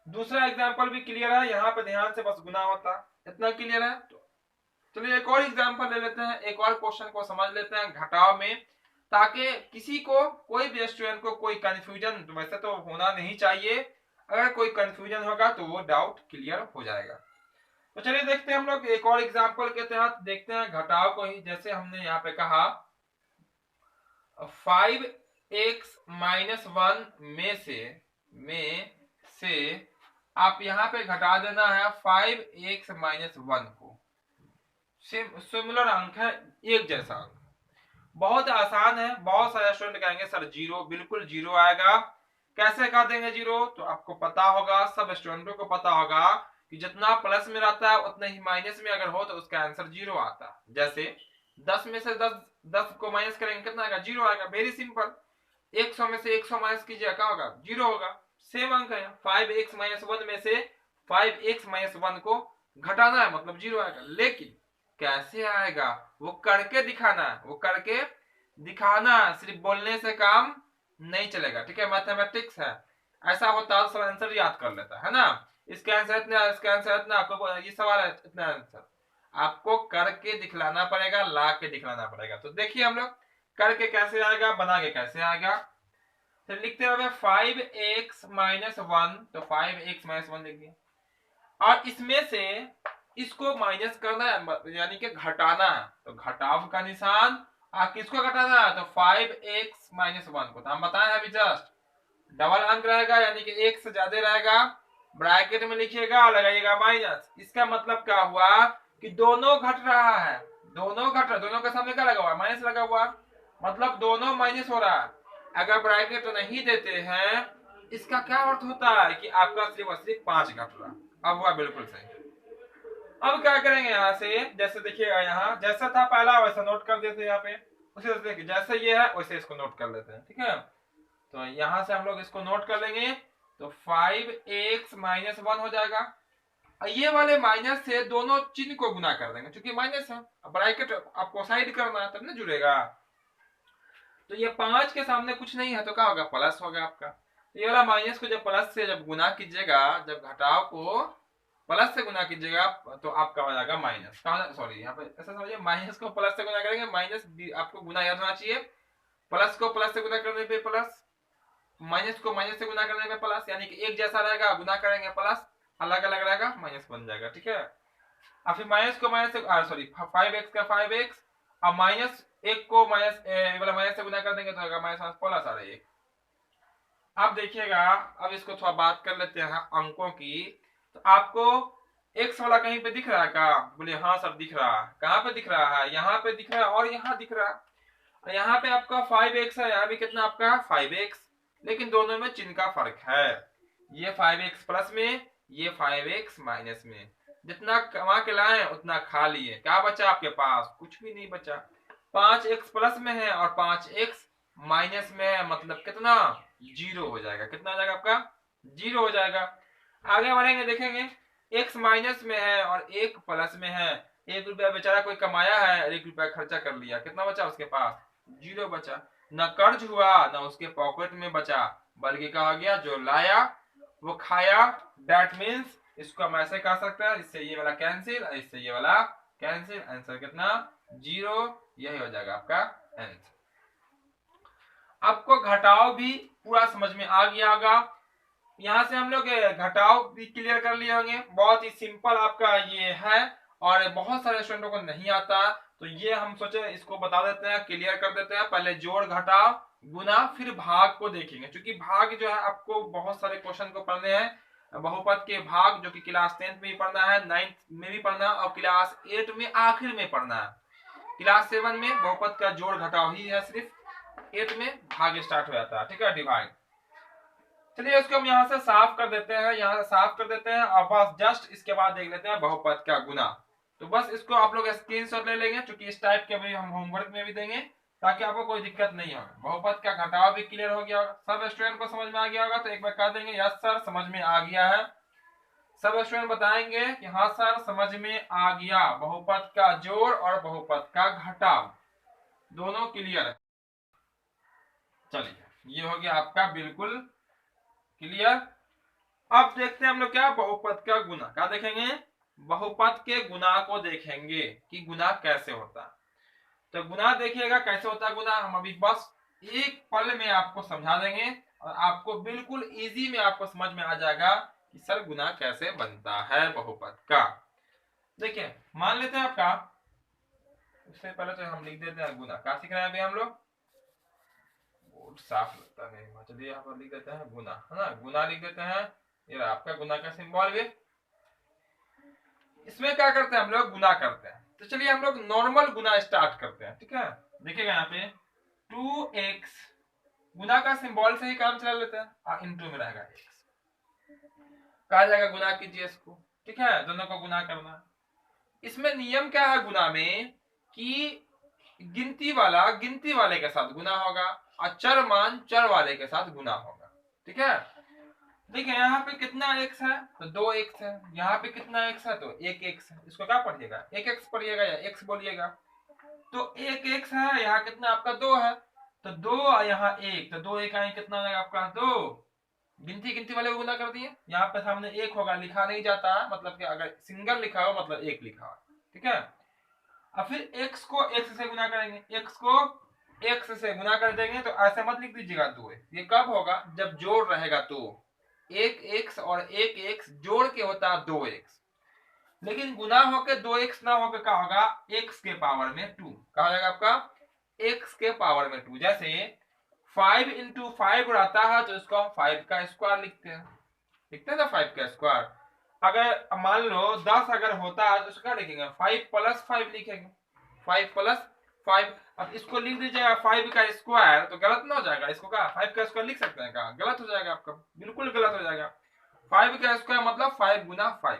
दूसरा एग्जाम्पल भी क्लियर है, यहाँ पे ध्यान से बस गुना होता, इतना क्लियर है। तो चलिए एक और एग्जाम्पल ले लेते हैं, एक और क्वेश्चन को समझ लेते हैं घटाव में, ताकि किसी को, कोई भी स्टूडेंट को कोई कंफ्यूजन, तो वैसे तो होना नहीं चाहिए, अगर कोई कंफ्यूजन होगा तो वो डाउट क्लियर हो जाएगा। तो चलिए देखते हैं हम लोग एक और एग्जाम्पल के तहत, देखते हैं घटाव को ही, जैसे हमने यहाँ पे कहा 5x - 1 में से आप यहाँ पे घटा देना है 5x - 1 को, सिमिलर अंक है, एक जैसा अंक, बहुत आसान है। बहुत सारे स्टूडेंट कहेंगे सर जीरो, बिल्कुल जीरो आएगा, कैसे कर देंगे जीरो? तो आपको पता होगा, सब स्टूडेंटों को पता होगा कि जितना प्लस में रहता है उतना ही माइनस में अगर हो तो उसका आंसर जीरो आता है। जैसे 10 में से 10 को माइनस करेंगे, कितना आएगा? जीरो आएगा, वेरी सिंपल। 100 में से 100 माइनस कीजिए, क्या होगा? जीरो होगा, सेम अंक है। 5x - 1 में से 5x - 1 को घटाना है, मतलब जीरो आएगा। लेकिन कैसे आएगा वो करके दिखाना है, वो करके दिखाना है, सिर्फ बोलने से काम नहीं चलेगा, ठीक है, मैथमेटिक्स है। ऐसा होता है सब आंसर याद कर लेता है ना, इसका आंसर इतना, इसका आंसर इतना, आपको ये सवाल है इतना आंसर, आपको करके दिखलाना पड़ेगा, ला के दिखलाना पड़ेगा। तो देखिए हम लोग करके कैसे आएगा, बना के कैसे आएगा। तो लिखते हैं 5x - 1, तो 5x - 1 लिखिए, और इसमें से इसको माइनस करना है, यानी कि घटाना है, तो घटाव का निशान, किसको घटाना है? तो 5x - 1 को, तो हम बताए हैं अभी जस्ट, डबल अंक रहेगा यानी कि एक से ज्यादा रहेगा, ब्रैकेट में लिखिएगा, लगाइएगा माइनस। इसका मतलब क्या हुआ कि दोनों घट रहा है, दोनों घट रहा, दोनों के सामने क्या लगा हुआ है? माइनस लगा हुआ, मतलब दोनों माइनस हो रहा है। अगर ब्रैकेट नहीं देते हैं, इसका क्या अर्थ होता है कि आपका सिर्फ और सिर्फ 5 घट रहा। अब हुआ बिल्कुल सही। अब क्या करेंगे यहाँ से, जैसे देखिएगा यहाँ जैसा था पहला वैसा नोट कर देते हैं, यहाँ पे उसे देखिए जैसे ये है वैसे इसको नोट कर लेते हैं, ठीक है। तो यहाँ से हम लोग इसको नोट कर लेंगे, तो 5x - 1 हो जाएगा। ये वाले माइनस से दोनों चिन्ह को गुना कर देंगे, क्योंकि माइनस है, ब्रैकेट आपको साइड करना है तब ना जुड़ेगा। तो ये 5 के सामने कुछ नहीं है तो क्या होगा? प्लस होगा आपका। तो ये वाला माइनस को जब प्लस से जब गुना कीजिएगा, जब घटाव को प्लस से गुना कीजिएगा तो आपका हो जाएगा माइनस, सॉरी यहाँ पे ऐसा समझिए, माइनस को प्लस से गुना करेंगे, माइनस आपको गुना याद होना चाहिए, प्लस को प्लस से गुना करने पे प्लस, माइनस को माइनस से गुना करने पे प्लस, यानी कि एक जैसा रहेगा, गुना करेंगे प्लस, अलग अलग रहेगा माइनस बन जाएगा, ठीक है। और फिर माइनस को माइनस से, सॉरी 5x का 5x, और माइनस एक को माइनस वाला माइनस से गुना कर देंगे तो होगा माइनस प्लस आ रही है। अब देखिएगा, अब इसको थोड़ा बात कर लेते हैं अंकों की। तो आपको x वाला कहीं पे दिख रहा है क्या? बोले हाँ सर दिख रहा है। कहाँ पे दिख रहा है? यहाँ पे दिख रहा है और यहाँ दिख रहा है। यहाँ पे आपका 5x है, यहाँ भी कितना आपका 5x, लेकिन दोनों में चिन्ह का फर्क है, ये 5x प्लस में, ये 5x माइनस में। जितना कमा के लाए उतना खा लिए, क्या बचा आपके पास? कुछ भी नहीं बचा। 5x प्लस में है और 5x माइनस में है, मतलब कितना? 0 हो जाएगा। कितना हो जाएगा आपका? 0 हो जाएगा। आगे बढ़ेंगे, देखेंगे x माइनस में है और 1 प्लस में है, 1 रुपया बेचारा कोई कमाया है, 1 रुपया खर्चा कर लिया, कितना बचा उसके पास? 0 बचा। न कर्ज हुआ न उसके पॉकेट में बचा, बल्कि कहा गया जो लाया वो खाया। दैट मीन्स इसको हम ऐसे कह सकते हैं, इससे ये वाला कैंसिल, इससे ये वाला कैंसिल, आंसर कितना? 0। यही हो जाएगा आपका आंसर। आपको घटाव भी पूरा समझ में आ गया होगा। यहाँ से हम लोग घटाव भी क्लियर कर लिए होंगे। बहुत ही सिंपल आपका ये है और बहुत सारे स्टूडेंटों को नहीं आता, तो ये हम सोचे इसको बता देते हैं, क्लियर कर देते हैं। पहले जोड़ घटाव गुना फिर भाग को देखेंगे, क्योंकि भाग जो है आपको बहुत सारे क्वेश्चन को पढ़ने हैं। बहुपद के भाग जो कि क्लास 10th में भी पढ़ना है, 9th में भी पढ़ना है और क्लास 8 में आखिर में पढ़ना है। क्लास 7 में बहुपद का जोड़ घटाव ही है सिर्फ, 8 में भाग स्टार्ट हो जाता है, ठीक है, डिवाइड। चलिए इसको हम यहाँ से साफ कर देते हैं, यहाँ से साफ कर देते हैं और बस जस्ट इसके बाद देख लेते हैं बहुपद का गुना। तो बस इसको आप लोग स्क्रीनशॉट ले लेंगे, क्योंकि इस टाइप के भी हम होमवर्क में भी देंगे ताकि आपको कोई दिक्कत नहीं हो। बहुपद का घटाव भी क्लियर हो गया होगा, सब स्टूडेंट को समझ में आ गया होगा, तो एक बार कह देंगे यस सर समझ में आ गया है। सब स्टूडेंट बताएंगे कि हाँ सर समझ में आ गया, बहुपद का जोड़ और बहुपद का घटाव दोनों क्लियर है। चलिए ये हो गया आपका बिल्कुल क्लियर। अब देखते हैं हम लोग क्या, बहुपद का गुना। क्या देखेंगे? बहुपद के गुना को देखेंगे कि गुना कैसे होता है। तो गुना देखिएगा कैसे होता है गुना, हम अभी बस एक पल में आपको समझा देंगे और आपको बिल्कुल इजी में आपको समझ में आ जाएगा कि सर गुना कैसे बनता है बहुपद का। देखिए मान लेते हैं आपका, उससे पहले तो हम लिख देते हैं गुना। क्या सीख रहे हैं अभी हम लोग? साफ लगता नहीं, चलिए यहाँ पर लिख देते हैं गुना, है ना, गुना लिख देते हैं। ये आपका गुना का सिंबल भी। इसमें क्या करते हैं हम लोग? गुना करते हैं। तो चलिए हम लोग नॉर्मल गुना स्टार्ट करते हैं, ठीक है। देखिएगा यहाँ पे 2x, गुना का सिंबल से ही काम चला लेते हैं और इनटू में रहेगा x, कहा जाएगा गुना कीजिए इसको, ठीक है, दोनों को गुना करना। इसमें नियम क्या है गुना में कि गिनती वाले के साथ गुना होगा और चर मान चर वाले के साथ गुना होगा, ठीक है। देखिए यहाँ पे कितना x है? तो 2x है। यहाँ पे कितना x है? तो 1x है। इसको क्या पढ़िएगा? 1x पढ़िएगा या x बोलिएगा। तो 1x है, यहाँ कितना आपका 2 है, तो 2 और यहाँ 1, तो 2 1 आए कितना हो जाएगा आपका? 2। गिनती वाले को गुना कर दिए। यहाँ पे सामने 1 होगा, लिखा नहीं जाता है, मतलब कि अगर सिंगल लिखा हो मतलब 1 लिखा हो, ठीक है। अब फिर x को x से गुना करेंगे, x को x से गुना कर देंगे, तो ऐसे मत लिख दीजिएगा 2। ये कब होगा? जब जोड़ रहेगा तो 1x और 1x जोड़ के होता है 2x, लेकिन गुना होके 2x ना होके क्या होगा? x के पावर में 2। कहा जाएगा आपका x के पावर में 2। जैसे 5 इंटू 5 रहता है तो इसको हम 5 का स्क्वायर लिखते हैं, ना 5 का स्क्वायर। अगर मान लो 10 अगर होता है तो इसको क्या लिखेंगे? 5 प्लस 5 लिखेंगे, 5 प्लस 5। अब इसको लिख दीजिएगा 5 का स्क्वायर, तो गलत ना हो जाएगा? इसको क्या 5 का स्क्वायर लिख सकते हैं? क्या गलत हो जाएगा आपका? बिल्कुल गलत हो जाएगा। 5 का स्क्वायर मतलब 5 गुना 5।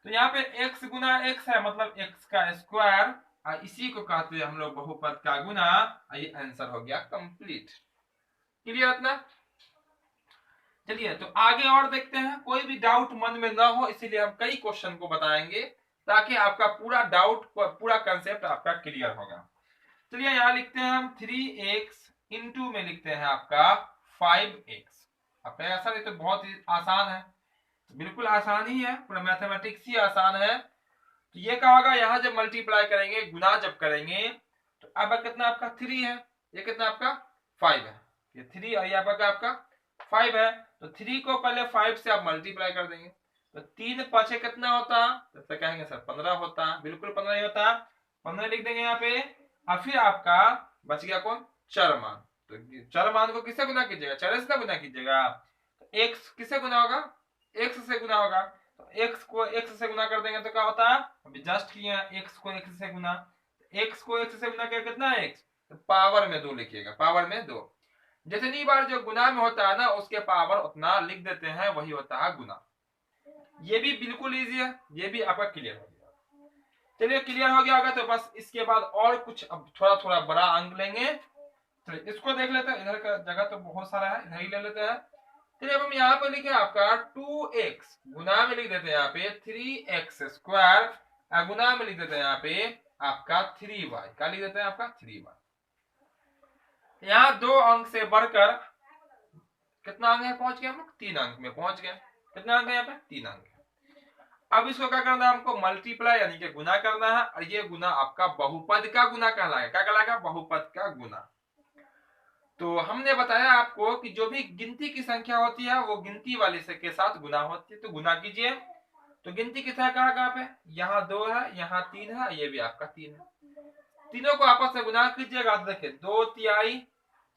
तो यहाँ पे x गुना x है, मतलब x का स्क्वायर, और इसी को कहते हैं हम लोग बहुपद का गुना। ये आंसर हो गया कंप्लीट। क्लियर इतना? चलिए तो आगे और देखते हैं, कोई भी डाउट मन में ना हो, इसीलिए हम कई क्वेश्चन को बताएंगे ताकि आपका पूरा डाउट, पूरा कंसेप्ट आपका क्लियर होगा। चलिए यहाँ लिखते हैं हम 3x इंटू में लिखते हैं आपका 5x। आपका आंसर, ये तो बहुत ही आसान है, बिल्कुल आसान ही है, पूरा मैथमेटिक्स ही आसान है। तो ये क्या होगा? यहाँ जब मल्टीप्लाई करेंगे, गुना जब करेंगे, तो अब कितना आपका 3 है, ये कितना आपका 5 है, ये 3 और यहाँ पर आपका 5 है। तो 3 को पहले 5 से आप मल्टीप्लाई कर देंगे, तो 3 पाछे कितना होता? तो कहेंगे सर 15 होता। बिल्कुल 15 ही होता, 15 लिख देंगे यहाँ पे। और फिर आपका बच गया कौन? चर मान। तो चर मान को किससे गुना कीजिएगा? चर से गुना कीजिएगा। तो x किससे गुना होगा? x से गुना होगा। तो x को x से गुना कर देंगे तो क्या होता है? अभी जस्ट किया, x को x से गुना, x को x से गुना किया, कितना है x? तो पावर में 2 लिखिएगा, पावर में 2। जितनी बार जो गुना में होता है ना, उसके पावर उतना लिख देते हैं, वही होता है गुना। ये भी बिल्कुल इजी है, ये भी आपका क्लियर हो गया। चलिए क्लियर हो गया होगा, तो बस इसके बाद और कुछ अब थोड़ा थोड़ा बड़ा अंक लेंगे। चलिए इसको देख लेते हैं, इधर का जगह तो बहुत सारा है, इधर ही ले लेते हैं। चलिए अब हम यहाँ पे लिखे आपका 2x, गुना में लिख देते हैं यहाँ पे 3x स्क्वायर, गुना में लिख देते हैं यहाँ पे आपका 3y, क्या लिख देते हैं आपका 3y। यहाँ 2 अंक से बढ़कर कितना अंक है पहुंच गए हम लोग, 3 अंक में पहुंच गए। कितना अंक है यहाँ पे, 3 अंक है। अब इसको क्या करना है हमको, मल्टीप्लाई यानी कि गुना करना है, और ये गुना आपका बहुपद का गुना कहलाएगा। क्या कहलाएगा, बहुपद का गुना। तो हमने बताया आपको कि जो भी गिनती की संख्या होती है वो गिनती वाले से के साथ गुना होती है, तो गुना कीजिए। तो गिनती कितना है, कहाँ पे, यहाँ 2 है, यहाँ 3 है, ये भी आपका 3 है। तीनों को आपस में गुना कीजिएगा तो देखिए 2 तिहाई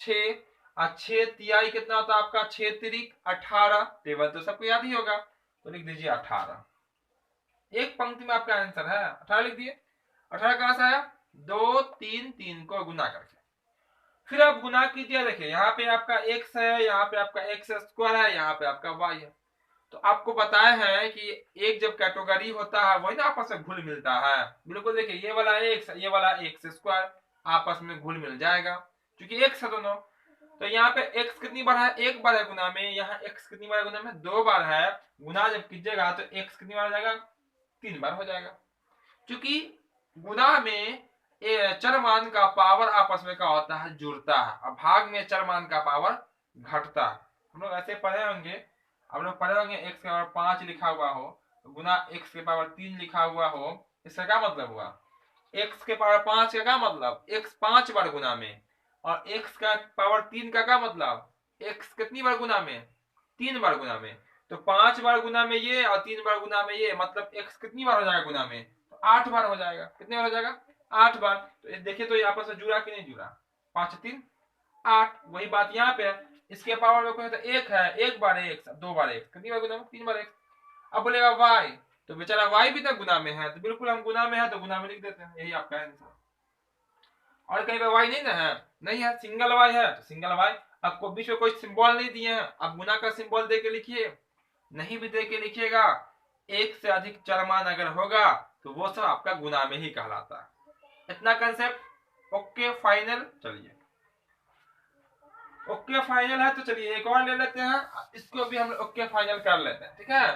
6, और 6 तिहाई कितना होता है आपका, 6 तिरिक 18। टेबल तो सबको याद ही होगा, तो लिख दीजिए 18। एक पंक्ति में आपका आंसर है 18, लिख दिए। 18 कहां से आया, 2 3 3 को गुना करके। फिर आप गुना कीजिए, देखिए यहाँ पे आपका x है, यहाँ पे आपका x स्क्वायर है, यहाँ पे आपका y है। तो आपको बताया है कि एक जब कैटेगरी होता है वही ना आपस में घुल मिलता है। बिल्कुल देखिए ये वाला x, ये वाला x स्क्वायर आपस में घुल मिल जाएगा क्योंकि x है दोनों। तो यहाँ पे x कितनी बार है, एक बार है गुना में, यहाँ x कितनी बार है गुना में, 2 बार है। गुना जब कीजिएगा तो x कितनी बार हो जाएगा, 3 बार हो जाएगा। क्योंकि गुना में चर मान का पावर आपस में क्या होता है, जुड़ता है, और भाग में चर मान का पावर घटता है। हम लोग ऐसे पढ़े होंगे, आप लोग पढ़े होंगे x के पावर 5 लिखा हुआ हो तो गुना x के पावर 3 लिखा हुआ हो, इसका क्या मतलब हुआ, x के पावर 5 का क्या मतलब, x 5 बार गुना में, और x का पावर 3 का क्या मतलब, x कितनी बार गुना में, 3 बार गुना में। तो 5 बार गुना में ये और 3 बार गुना में ये, मतलब x कितनी बार हो जाएगा गुना में, तो 8 बार हो जाएगा। कितनी बार हो जाएगा, 8 बार। तो देखिए तो ये आपस में जुड़ा कि नहीं जुड़ा, 5 3 8। वही बात यहाँ पे है, इसके पावर में कोई तो 1 है, एक बार x, 2 बार x, कितनी बार गुना में, 3 बार x। अब बोलेगा y, तो बेचारा y भी तो गुना में है, तो बिल्कुल हम गुना में है तो गुना में लिख देते हैं, यही आपका आंसर। और कहीं पे y नहीं ना है, नहीं है, सिंगल y है तो सिंगल y। आपको बीच में कोई सिंबल नहीं दिए हैं, अब गुना का सिंबल दे के लिखिए, नहीं भी दे के लिखिएगा, एक से अधिक चर मान अगर होगा तो वो सब आपका गुना में ही कहलाता है। इतना कंसेप्ट ओके फाइनल। चलिए ओके फाइनल है तो चलिए एक और ले लेते हैं, इसको भी हम ओके फाइनल कर लेते हैं, ठीक है।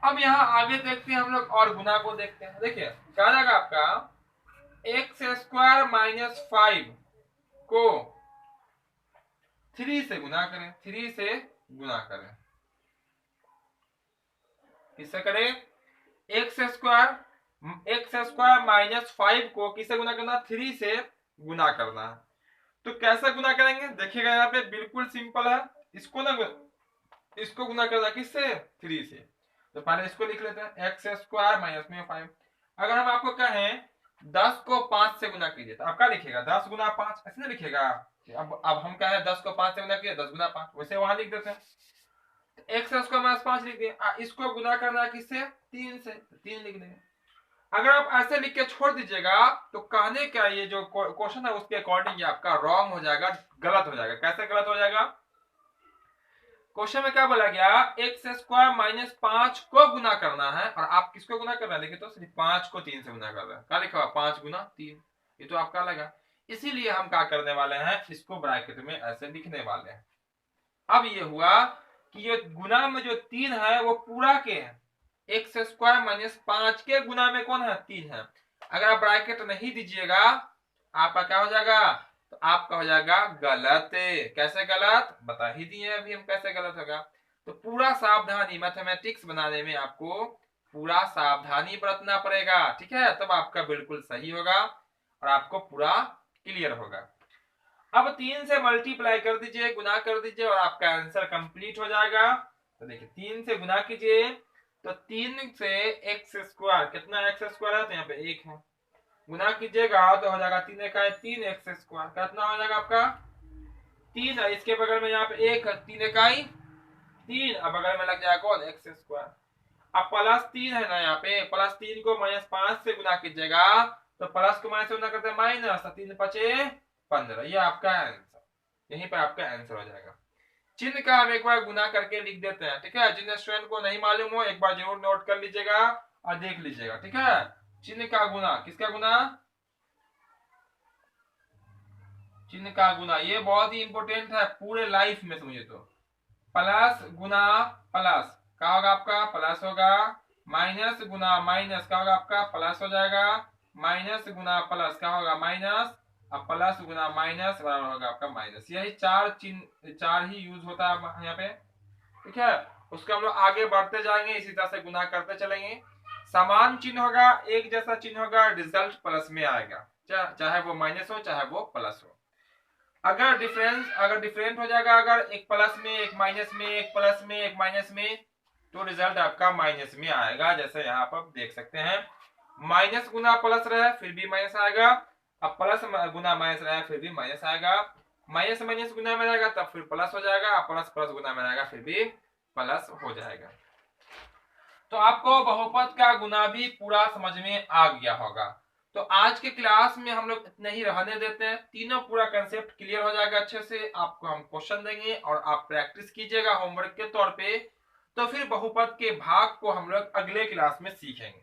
अब यहाँ आगे देखते हैं हम लोग और गुना को देखते हैं। देखिए क्या जाएगा आपका, एक्स स्क्वायर माइनस 5 को 3 से गुना करें, 3 से गुना करें, किससे करें, एक्स स्क्वायर माइनस 5 को किससे गुना करना, 3 से गुना करना है। तो कैसे गुना करेंगे देखिएगा, यहाँ पे बिल्कुल सिंपल है। इसको ना, इसको गुना करना किससे, 3 से। तो पहले इसको लिख लेते हैं, एक्स स्क्वायर माइनस में 5। अगर हम आपको कहें 10 को 5 से गुना कीजिए तो आप क्या लिखिएगा, 10 गुना 5, ऐसे ना लिखिएगा। अब हम कहें 10 को 5 से गुना किया, 10 गुना 5, वैसे वहां लिख देते हैं। एक्स स्क्वायर माइनस 5 लिख दिए, इसको गुना करना है किससे, 3 से, 3 लिख देंगे। अगर आप ऐसे लिख के छोड़ दीजिएगा तो कहने का ये जो क्वेश्चन है उसके अकॉर्डिंग ये आपका रॉन्ग हो जाएगा, गलत हो जाएगा। कैसे गलत हो जाएगा, क्वेश्चन में क्या बोला गया, एक्स स्क्वायर माइनस 5 को गुना करना है, और आप किसको गुना कर रहे हैं, देखिए तो सिर्फ 5 को 3 से गुना कर रहे हैं। क्या लिखा हुआ, 5 गुना 3, ये तो आपका लगा। इसीलिए हम क्या करने वाले हैं, इसको ब्रैकेट में ऐसे लिखने वाले हैं। अब ये हुआ कि ये गुना में जो 3 है वो पूरा के है, एक्स स्क्वायर माइनस 5 के गुना में कौन है, 3 है। अगर आप ब्रैकेट नहीं दीजिएगा आपका क्या हो जाएगा, तो आपका हो जाएगा गलत। कैसे गलत, बता ही दिए अभी हम कैसे गलत होगा। तो पूरा सावधानी, मैथमेटिक्स बनाने में आपको पूरा सावधानी बरतना पड़ेगा, ठीक है, तब आपका बिल्कुल सही होगा और आपको पूरा क्लियर होगा। अब 3 से मल्टीप्लाई कर दीजिए, गुना कर दीजिए, और आपका आंसर कंप्लीट हो जाएगा। तो देखिए 3 से गुना कीजिए तो 3 से एक्स स्क्वायर, कितना एक्स स्क्वायर है, तो यहाँ पे 1 है, गुना कीजिएगा तो हो जाएगा 3 इकाई 3 एक्स स्क्वायर, कितना हो जाएगा आपका 3 है, इसके बगल में यहाँ पे 1 है, 3 इकाई 3, अब बगल में लग जाएगा कौन, एक्स स्क्वायर। अब प्लस 3 है ना, यहाँ पे प्लस 3 को माइनस 5 से गुना कीजिएगा तो प्लस को माइनस से गुना करते हैं माइनस, 3 5 15, ये आपका आंसर, यहीं पे आपका आंसर हो जाएगा। चिन्ह का हम एक बार गुना करके लिख देते हैं, ठीक है। जिन स्टूडेंट को नहीं मालूम हो एक बार जरूर नोट कर लीजिएगा और देख लीजिएगा, ठीक है। चिन्ह का गुना, किसका गुना, चिन्ह का गुना, ये बहुत ही इंपॉर्टेंट है पूरे लाइफ में, समझिए तो। प्लस गुना प्लस क्या होगा आपका, प्लस होगा, माइनस गुना माइनस क्या होगा आपका प्लस हो जाएगा, माइनस गुना प्लस क्या होगा माइनस, अब प्लस गुना माइनस बराबर होगा आपका माइनस। यही चार चिन्ह, चार ही यूज होता है यहाँ पे, ठीक है। उसके हम लोग आगे बढ़ते जाएंगे, इसी तरह से गुना करते चलेंगे। समान चिन्ह होगा, एक जैसा चिन्ह होगा, रिजल्ट प्लस में आएगा, चाहे वो माइनस हो चाहे वो प्लस हो। अगर डिफरेंट हो जाएगा, अगर एक प्लस में एक माइनस में, एक प्लस में एक माइनस में, तो रिजल्ट आपका माइनस में आएगा। जैसे यहाँ पर देख सकते हैं, माइनस गुना प्लस रहा फिर भी माइनस आएगा, अब प्लस गुना माइनस रहा फिर भी माइनस आएगा, माइनस माइनस गुना में रहेगा तब फिर प्लस हो जाएगा, प्लस प्लस गुना में रहेगा फिर भी प्लस हो जाएगा। तो आपको बहुपद का गुना भी पूरा समझ में आ गया होगा। तो आज के क्लास में हम लोग इतने ही रहने देते हैं, तीनों पूरा कंसेप्ट क्लियर हो जाएगा अच्छे से। आपको हम क्वेश्चन देंगे और आप प्रैक्टिस कीजिएगा होमवर्क के तौर पे। तो फिर बहुपद के भाग को हम लोग अगले क्लास में सीखेंगे,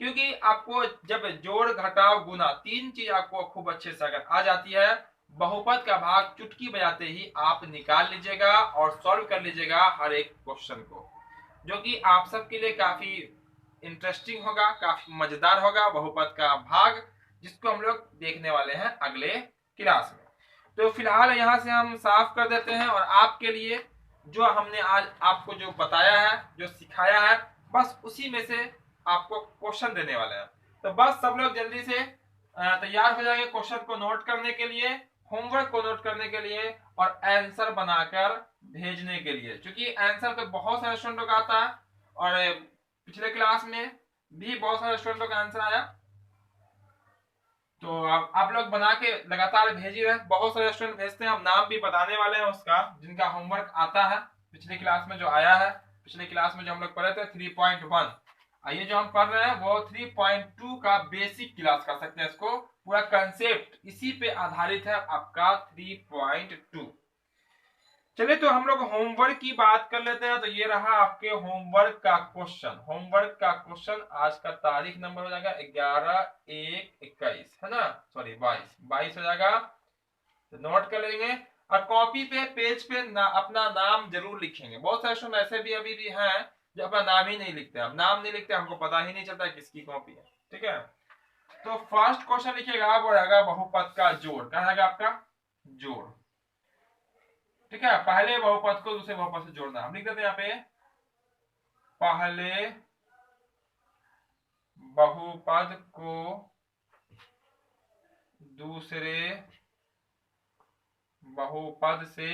क्योंकि आपको जब जोड़ घटाव गुना तीन चीज आपको खूब अच्छे से अगर आ जाती है, बहुपद का भाग चुटकी बजाते ही आप निकाल लीजिएगा और सॉल्व कर लीजिएगा हर एक क्वेश्चन को, जो कि आप सबके लिए काफी इंटरेस्टिंग होगा, काफी मजेदार होगा बहुपद का भाग, जिसको हम लोग देखने वाले हैं अगले क्लास में। तो फिलहाल यहाँ से हम साफ कर देते हैं और आपके लिए जो हमने आज आपको जो बताया है, जो सिखाया है, बस उसी में से आपको क्वेश्चन देने वाले हैं। तो बस सब लोग जल्दी से तैयार हो जाएंगे क्वेश्चन को नोट करने के लिए, होमवर्क को नोट करने के लिए और आंसर बनाकर भेजने के लिए, क्योंकि आंसर तो बहुत सारे स्टूडेंटों का आता है और पिछले क्लास में भी बहुत सारे स्टूडेंटों का आंसर आया। तो आप लोग बना के लगातार भेज ही रहे, बहुत सारे स्टूडेंट भेजते हैं, हम नाम भी बताने वाले हैं उसका जिनका होमवर्क आता है पिछली क्लास में जो आया है। पिछली क्लास में जो हम लोग पढ़े थे 3.1, ये जो हम पढ़ रहे हैं वो 3.2 का बेसिक क्लास कर सकते हैं, इसको पूरा कंसेप्ट इसी पे आधारित है आपका 3.2। चलिए तो हम लोग होमवर्क की बात कर लेते हैं। तो ये रहा आपके होमवर्क का क्वेश्चन। होमवर्क का क्वेश्चन आज का तारीख नंबर हो जाएगा 11/1/21, है ना, सॉरी 22 हो जाएगा। तो नोट कर लेंगे और कॉपी पे पेज पे अपना नाम जरूर लिखेंगे। बहुत सारे स्टूडेंट ऐसे भी अभी भी हैं जो अपना नाम ही नहीं लिखते, अब नाम नहीं लिखते हमको पता ही नहीं चलता किसकी कॉपी है, ठीक है। तो फर्स्ट क्वेश्चन लिखिएगा, वो रहेगा बहुपद का जोड़, क्या रहेगा आपका जोड़, ठीक है। पहले बहुपद को दूसरे बहुपद से जोड़ना, हम लिख देते हैं यहाँ पे पहले बहुपद को दूसरे बहुपद से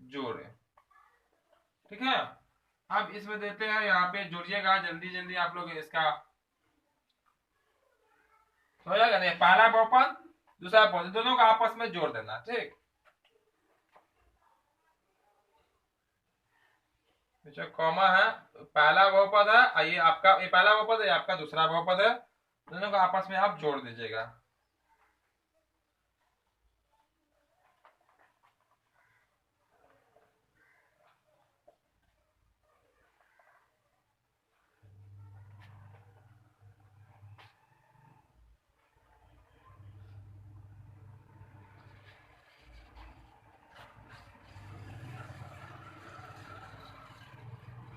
जोड़े, ठीक है। अब इसमें देते हैं यहाँ पे, जोड़िएगा जल्दी जल्दी आप लोग, इसका हो जाएगा नहीं, पहला बहुपद दूसरा बहुपद दोनों को आपस में जोड़ देना, ठीक। कॉमा है, पहला बहुपद है, ये आपका ये पहला बहुपद है, ये आपका दूसरा बहुपद है, दोनों को आपस में आप जोड़ दीजिएगा।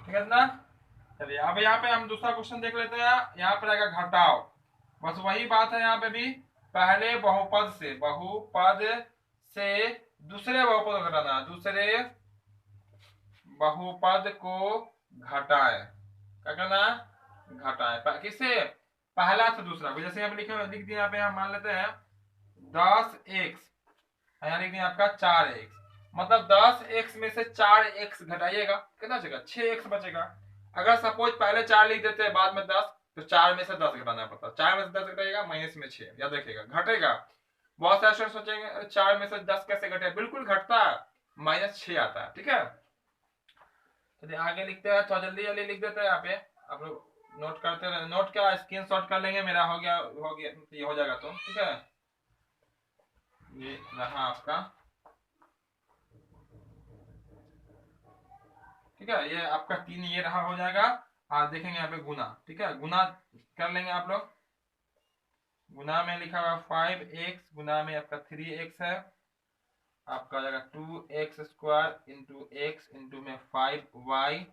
ठीक है ना। चलिए अब यहाँ पे हम दूसरा क्वेश्चन देख लेते हैं। यहाँ पर आएगा घटाव, बस वही बात है यहाँ पे भी, पहले बहुपद से दूसरे बहुपद को घटाना, दूसरे बहुपद को घटाए, क्या करना, घटाए किससे, पहला से दूसरा को। जैसे यहाँ पे लिख दिया, यहाँ पे हम मान लेते हैं 10x, यहाँ लिख दिया आपका 4x, मतलब 10x में से 4x घटाइएगा, कितना बचेगा 6x बचेगा। अगर सपोज पहले 4 लिख देते हैं बाद में 10, तो 4 में से 10 घटाना पड़ता है, 4 में से 10 घटाइएगा माइनस में 6, याद रखिएगा घटेगा। बहुत सारे स्टूडेंट सोचेंगे 4 में से 10 कैसे घटे, बिल्कुल घटता है, -6 आता है, ठीक है। चलिए आगे लिखते हैं, थोड़ा जल्दी जल्दी लिख देते हैं यहाँ पे, आप लोग नोट करते रहे, नोट क्या स्क्रीनशॉट कर लेंगे, मेरा हो गया ये हो जाएगा, तो ठीक है। ये रहा आपका, ठीक है, ये आपका 3 ये रहा हो जाएगा। और देखेंगे यहाँ पे गुना, ठीक है, गुना कर लेंगे आप लोग। गुना में लिखा हुआ 5x, गुना में आपका 3x है, आपका हो जाएगा 2x² इंटू x इंटू में 5y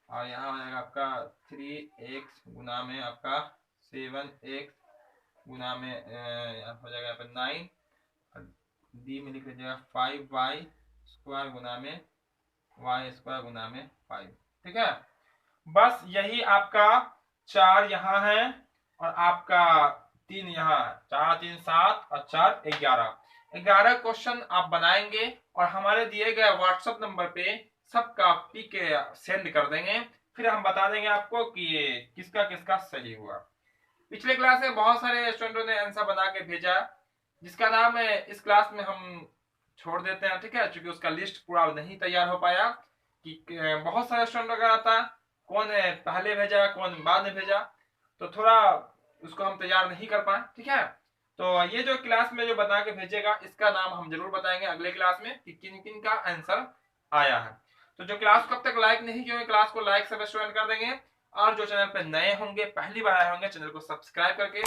और यहाँ हो जाएगा आपका 3x गुना में आपका 7x गुना में हो जाएगा यहाँ पे 9, डी में लिख लीजिएगा 5y स्क्वायर गुना में y स्क्वायर गुना में 5। ठीक है, बस यही आपका 4 यहाँ है और आपका 3 यहाँ है। 4 3 7 और 4 11 क्वेश्चन आप बनाएंगे और हमारे दिए गए व्हाट्सएप नंबर पे सब कॉपी के सेंड कर देंगे, फिर हम बता देंगे आपको कि किसका किसका सही हुआ। पिछले क्लास में बहुत सारे स्टूडेंटों ने आंसर बना के भेजा, जिसका नाम है इस क्लास में हम छोड़ देते हैं। ठीक है, क्योंकि उसका लिस्ट पूरा नहीं तैयार हो पाया कि बहुत सारे स्टूडेंट का आता, कौन पहले भेजा कौन बाद में भेजा, तो थोड़ा उसको हम तैयार नहीं कर पाए। ठीक है, तो ये जो क्लास में जो बता के भेजेगा इसका नाम हम जरूर बताएंगे अगले क्लास में कि किन किन का आंसर आया है। तो जो क्लास को अब तक लाइक नहीं किए क्लास को लाइक सब स्टूडेंट कर देंगे, और जो चैनल पे नए होंगे पहली बार आए होंगे चैनल को सब्सक्राइब करके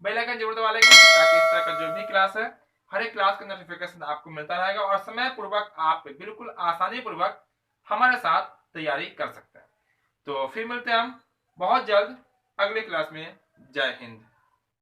बेल आइकन जरूर दबा लेंगे, ताकि इस तरह का जो भी क्लास है हर एक क्लास का नोटिफिकेशन आपको मिलता रहेगा और समय पूर्वक आप बिल्कुल आसानी पूर्वक हमारे साथ तैयारी कर सकते हैं। तो फिर मिलते हैं हम बहुत जल्द अगली क्लास में। जय हिंद।